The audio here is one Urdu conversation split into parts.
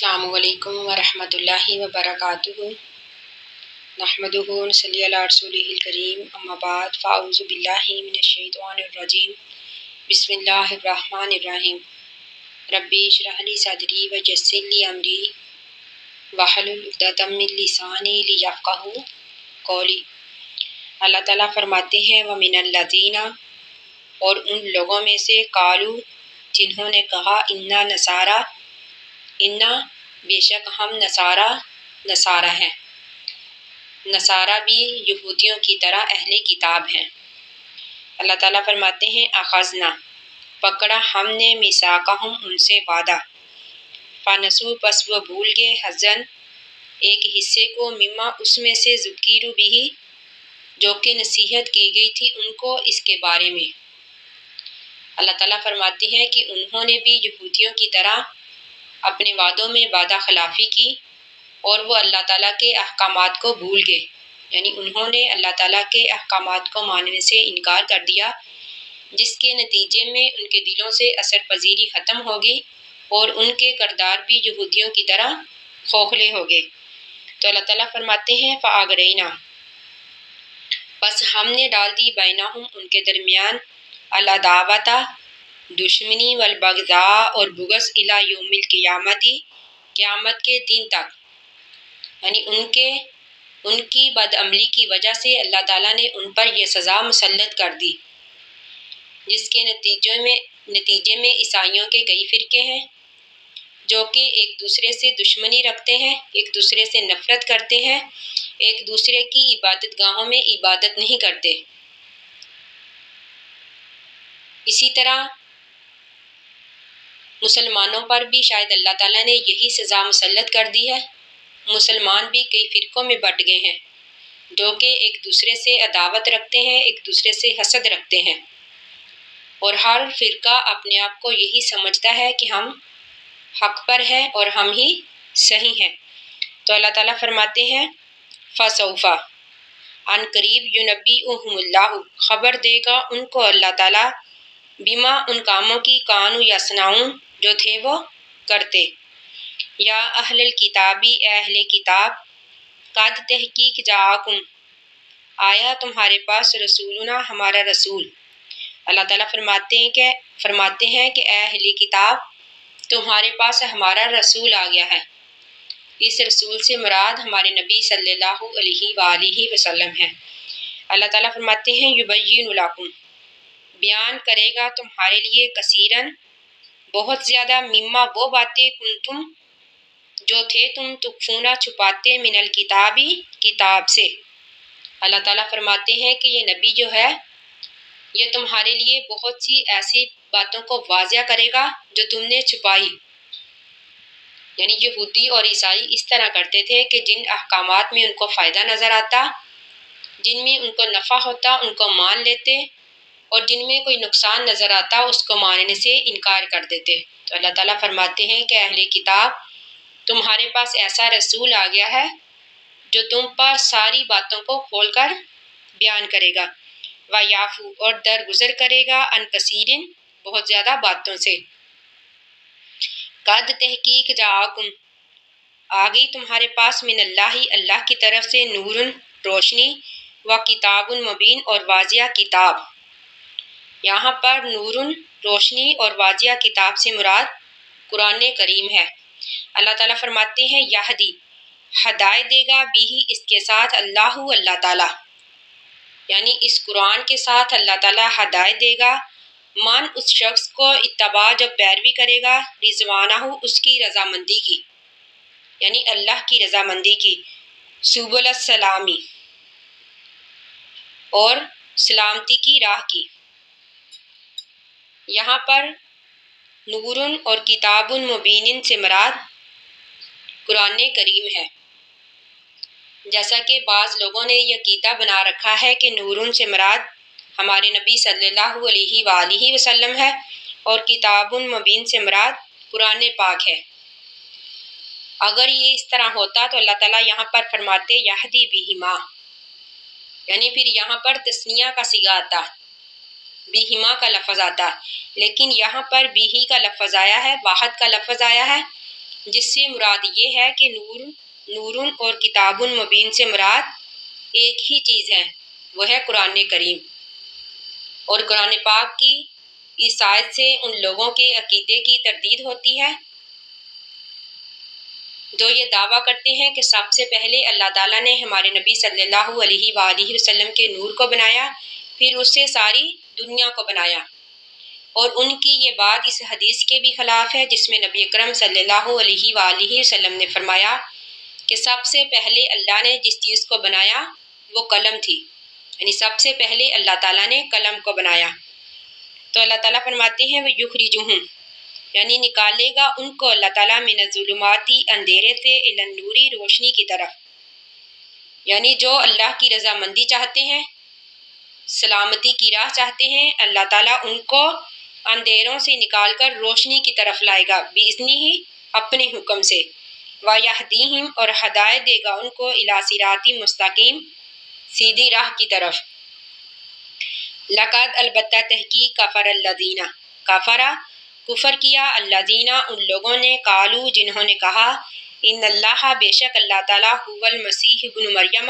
السلام علیکم ورحمۃ اللہ وبرکاتہ نحمدہ ونصلی علی رسولہ الکریم اما بعد فاعوذ باللہ من الشیطان الرجیم بسم اللہ الرحمن الرحیم ربی اشرح لی صدری ویسر لی امری واحلل عقدۃ من لسانی لیفقہوا قولی۔ اللہ تعالیٰ فرماتے ہیں ومن الذین، اور ان لوگوں میں سے قالوا، جنہوں نے کہا انا نصارا، انا بے شک ہم نصارہ ہیں۔ نصارہ بھی یہودیوں کی طرح اہل کتاب ہیں۔ اللہ تعالیٰ فرماتے ہیں اخذنا، پکڑا ہم نے میثاقہم، ان سے وعدہ، فنسوا، پس وہ بھول گئے، حظاً ایک حصے کو، مما اس میں سے، ذکروا بہ جو کہ نصیحت کی گئی تھی ان کو اس کے بارے میں۔ اللہ تعالیٰ فرماتے ہیں کہ انہوں نے بھی یہودیوں کی طرح اپنے وعدوں میں وعدہ خلافی کی اور وہ اللہ تعالیٰ کے احکامات کو بھول گئے، یعنی انہوں نے اللہ تعالیٰ کے احکامات کو ماننے سے انکار کر دیا، جس کے نتیجے میں ان کے دلوں سے اثر پذیری ختم ہو گئی اور ان کے کردار بھی یہودیوں کی طرح کھوکھلے ہو گئے۔ تو اللہ تعالیٰ فرماتے ہیں فَأَغْرَيْنَا، بس ہم نے ڈال دی بینہم، ان کے درمیان، العداوۃ، دشمنی، والبغضاء اور بغض، الی یوم القیامت، قیامت کے دن تک، یعنی ان کی بدعملی کی وجہ سے اللہ تعالیٰ نے ان پر یہ سزا مسلط کر دی، جس کے نتیجے میں عیسائیوں کے کئی فرقے ہیں جو کہ ایک دوسرے سے دشمنی رکھتے ہیں، ایک دوسرے سے نفرت کرتے ہیں، ایک دوسرے کی عبادت گاہوں میں عبادت نہیں کرتے۔ اسی طرح مسلمانوں پر بھی شاید اللہ تعالیٰ نے یہی سزا مسلط کر دی ہے۔ مسلمان بھی کئی فرقوں میں بٹ گئے ہیں جو کہ ایک دوسرے سے عداوت رکھتے ہیں، ایک دوسرے سے حسد رکھتے ہیں، اور ہر فرقہ اپنے آپ کو یہی سمجھتا ہے کہ ہم حق پر ہیں اور ہم ہی صحیح ہیں۔ تو اللہ تعالیٰ فرماتے ہیں فَسَوْفَ، عن قریب، يُنَبِّئُهُمُ اللَّهُ، خبر دے گا ان کو اللہ تعالیٰ، بما، ان کاموں کی، کانوا یصنعون، جو تھے وہ کرتے۔ یا اہل الکتابی، اے اہل کتاب، قد تحقیق جاءکم، آیا تمہارے پاس، رسولنا، ہمارا رسول۔ اللہ تعالیٰ فرماتے ہیں کہ اے اہل کتاب، تمہارے پاس ہمارا رسول آ گیا ہے۔ اس رسول سے مراد ہمارے نبی صلی اللہ علیہ وآلہ وسلم ہے۔ اللہ تعالیٰ فرماتے ہیں یبین لکم، بیان کرے گا تمہارے لیے، کثیرن، بہت زیادہ، مما، وہ باتیں، کنتم، جو تھے تم، تخفون، چھپاتے، من الکتابی، کتاب سے۔ اللہ تعالیٰ فرماتے ہیں کہ یہ نبی جو ہے یہ تمہارے لیے بہت سی ایسی باتوں کو واضح کرے گا جو تم نے چھپائی۔ یعنی یہودی اور عیسائی اس طرح کرتے تھے کہ جن احکامات میں ان کو فائدہ نظر آتا، جن میں ان کو نفع ہوتا، ان کو مان لیتے، اور جن میں کوئی نقصان نظر آتا اس کو ماننے سے انکار کر دیتے۔ تو اللہ تعالیٰ فرماتے ہیں کہ اہل کتاب، تمہارے پاس ایسا رسول آ گیا ہے جو تم پر ساری باتوں کو کھول کر بیان کرے گا، وَیَعْفُو، اور درگزر کرے گا، عن کثیرن، بہت زیادہ باتوں سے۔ قد تحقیق جاءکم، آ گئی تمہارے پاس، من اللہ، اللہ کی طرف سے، نورن، روشنی، و کتاب مبین، اور واضح کتاب۔ یہاں پر نورن، روشنی، اور واضح کتاب سے مراد قرآن کریم ہے۔ اللہ تعالیٰ فرماتے ہیں یہدی، ہدایت دے گا، بھی، اس کے ساتھ، اللہ تعالیٰ، یعنی اس قرآن کے ساتھ اللہ تعالیٰ ہدایت دے گا، من، اس شخص کو، اتباع، جو پیروی کرے گا، رضوانہ، اس کی رضامندی کی، یعنی اللہ کی رضامندی کی، سبل السلامی، اور سلامتی کی راہ کی۔ یہاں پر نورن اور کتاب مبین سے مراد قرآن کریم ہے، جیسا کہ بعض لوگوں نے یہ عقیدہ بنا رکھا ہے کہ نورن سے مراد ہمارے نبی صلی اللہ علیہ وآلہ وسلم ہے اور کتاب مبین سے مراد قرآن پاک ہے۔ اگر یہ اس طرح ہوتا تو اللہ تعالیٰ یہاں پر فرماتے یہدی بہما، یعنی پھر یہاں پر تثنیہ کا صیغہ آتا، بہما کا لفظ آتا، لیکن یہاں پر بھی کا لفظ آیا ہے، واحد کا لفظ آیا ہے، جس سے مراد یہ ہے کہ نورن اور کتاب مبین سے مراد ایک ہی چیز ہے، وہ ہے قرآن کریم۔ اور قرآن پاک کی اس آیت سے ان لوگوں کے عقیدے کی تردید ہوتی ہے جو یہ دعویٰ کرتے ہیں کہ سب سے پہلے اللہ تعالیٰ نے ہمارے نبی صلی اللہ علیہ وآلہ وسلم کے نور کو بنایا، پھر اس سے ساری دنیا کو بنایا۔ اور ان کی یہ بات اس حدیث کے بھی خلاف ہے جس میں نبی اکرم صلی اللہ علیہ وآلہ وسلم نے فرمایا کہ سب سے پہلے اللہ نے جس چیز کو بنایا وہ قلم تھی، یعنی سب سے پہلے اللہ تعالیٰ نے قلم کو بنایا۔ تو اللہ تعالیٰ فرماتے ہیں وَيُخْرِجُهُمْ، یعنی نکالے گا ان کو اللہ تعالیٰ من الظلماتی اندھیرے سے الی النوری روشنی کی طرف، یعنی جو اللہ کی رضامندی چاہتے ہیں، سلامتی کی راہ چاہتے ہیں، اللہ تعالیٰ ان کو اندھیروں سے نکال کر روشنی کی طرف لائے گا بِإِذْنِهِ، اپنے حکم سے، وَيَهْدِيهِمْ، اور ہدایت دے گا ان کو الی صراط مستقیم، سیدھی راہ کی طرف۔ لقد، البتہ تحقیق، کفر الذین، کفر کیا، الذین، ان لوگوں نے، قالوا، جنہوں نے کہا، ان اللہ، بے شک اللہ تعالیٰ، هو المسیح ابن مریم،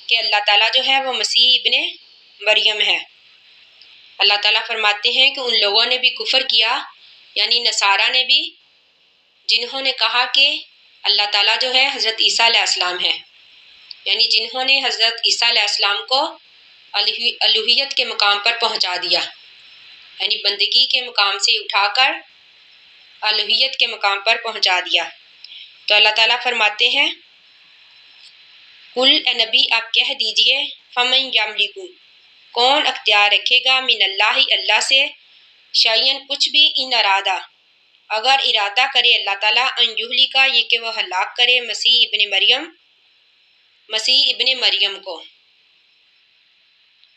کہ اللہ تعالیٰ جو ہے وہ مسیح ابن مریم ہے۔ اللہ تعالیٰ فرماتے ہیں کہ ان لوگوں نے بھی کفر کیا، یعنی نصارہ نے بھی، جنہوں نے کہا کہ اللہ تعالیٰ جو ہے حضرت عیسیٰ علیہ السلام ہے، یعنی جنہوں نے حضرت عیسیٰ علیہ السلام کو الوہیت کے مقام پر پہنچا دیا، یعنی بندگی کے مقام سے اٹھا کر الوہیت کے مقام پر پہنچا دیا۔ تو اللہ تعالیٰ فرماتے ہیں قل، اے نبی آپ کہہ دیجئے، فمن یملک، کون اختیار رکھے گا، من اللہ، اللہ سے، شیئن، کچھ بھی، ان ارادہ، اگر ارادہ کرے اللہ تعالیٰ، ان یہلک، یہ کہ وہ ہلاک کرے، مسیح ابن مریم کو،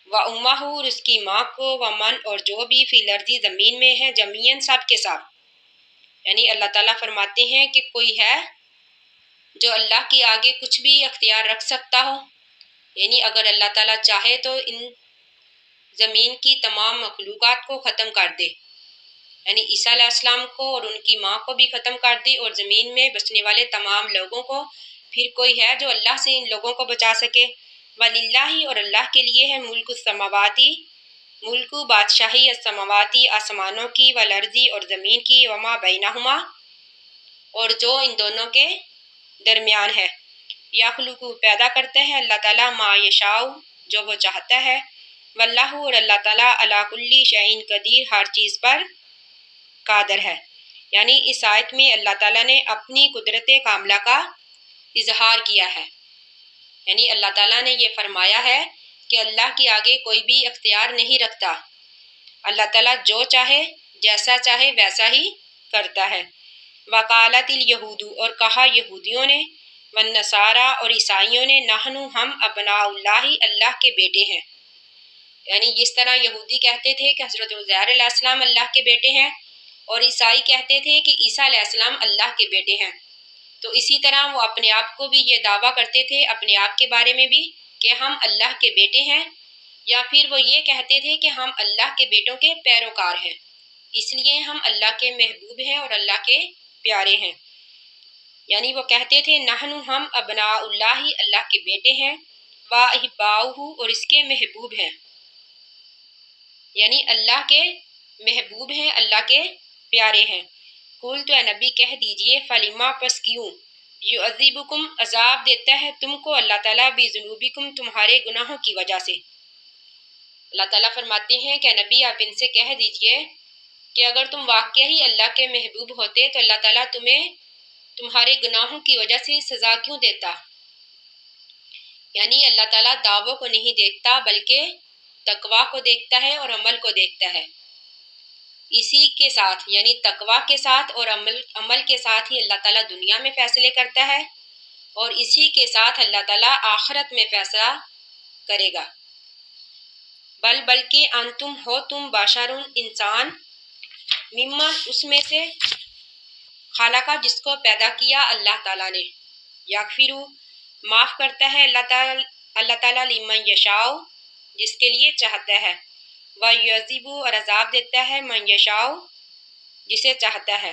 وَأُمَّهُ، اور اس کی ماں کو، وَمَن، اور جو بھی، فی الارض، زمین میں ہے، جمیعاً، سب کے ساتھ، یعنی اللہ تعالیٰ فرماتے ہیں کہ کوئی ہے جو اللہ کے آگے کچھ بھی اختیار رکھ سکتا ہو، یعنی اگر اللہ تعالیٰ چاہے تو ان زمین کی تمام مخلوقات کو ختم کر دے، یعنی عیسیٰ علیہ السلام کو اور ان کی ماں کو بھی ختم کر دے، اور زمین میں بسنے والے تمام لوگوں کو، پھر کوئی ہے جو اللہ سے ان لوگوں کو بچا سکے۔ وَلِلَّهِ، اور اللہ کے لیے ہے، ملک السماواتی، ملک بادشاہی، السماواتی، آسمانوں کی، والارض، اور زمین کی، وما بینہما، اور جو ان دونوں کے درمیان ہے، یخلق، پیدا کرتا ہے اللہ تعالیٰ، ما یشاء، جو وہ چاہتا ہے، واللہ، اور اللہ تعالیٰ، علی کل شیء قدیر، ہر چیز پر قادر ہے۔ یعنی اس آیت میں اللہ تعالیٰ نے اپنی قدرت کاملہ کا اظہار کیا ہے، یعنی اللہ تعالیٰ نے یہ فرمایا ہے کہ اللہ کے آگے کوئی بھی اختیار نہیں رکھتا، اللہ تعالیٰ جو چاہے، جیسا چاہے ویسا ہی کرتا ہے۔ وقالت الیہود، اور کہا یہودیوں نے، والنصارى، اور عیسائیوں نے، نحن، ہم، ابناء اللہ، اللہ کے بیٹے ہیں، یعنی جس طرح یہودی کہتے تھے کہ حضرت عزیر علیہ السلام اللہ کے بیٹے ہیں، اور عیسائی کہتے تھے کہ عیسیٰ علیہ السلام اللہ کے بیٹے ہیں، تو اسی طرح وہ اپنے آپ کو بھی یہ دعویٰ کرتے تھے اپنے آپ کے بارے میں بھی کہ ہم اللہ کے بیٹے ہیں، یا پھر وہ یہ کہتے تھے کہ ہم اللہ کے بیٹوں کے پیروکار ہیں، اس لیے ہم اللہ کے محبوب ہیں اور اللہ کے پیارے ہیں، یعنی وہ کہتے تھے نحن، ہم، ابناء اللہ، اللہ کے بیٹے ہیں، واحباؤہ، اور اس کے محبوب ہیں، یعنی اللہ کے محبوب ہیں، اللہ کے پیارے ہیں۔ قل، تو اے نبی کہہ دیجئے، فلما، پس کیوں، یعذبکم، عذاب دیتا ہے تم کو اللہ تعالیٰ، بذنوبکم، تمہارے گناہوں کی وجہ سے۔ اللہ تعالیٰ فرماتے ہیں کہ نبی آپ ان سے کہہ دیجئے کہ اگر تم واقعی ہی اللہ کے محبوب ہوتے تو اللہ تعالیٰ تمہیں تمہارے گناہوں کی وجہ سے سزا کیوں دیتا، یعنی اللہ تعالیٰ دعووں کو نہیں دیکھتا بلکہ تقوی کو دیکھتا ہے اور عمل کو دیکھتا ہے، اسی کے ساتھ یعنی تقوی کے ساتھ اور عمل کے ساتھ ہی اللہ تعالیٰ دنیا میں فیصلے کرتا ہے، اور اسی کے ساتھ اللہ تعالیٰ آخرت میں فیصلہ کرے گا۔ بلکہ انتم، ہو تم، بشر، انسان، ممن، اس میں سے، خالقہ، جس کو پیدا کیا اللہ تعالیٰ نے، یغفر، معاف کرتا ہے اللہ تعالیٰ، لمن یشاء، جس کے لیے چاہتا ہے، وَيُعَذِّبُ، اور عذاب دیتا ہے، من یشاء، جسے چاہتا ہے،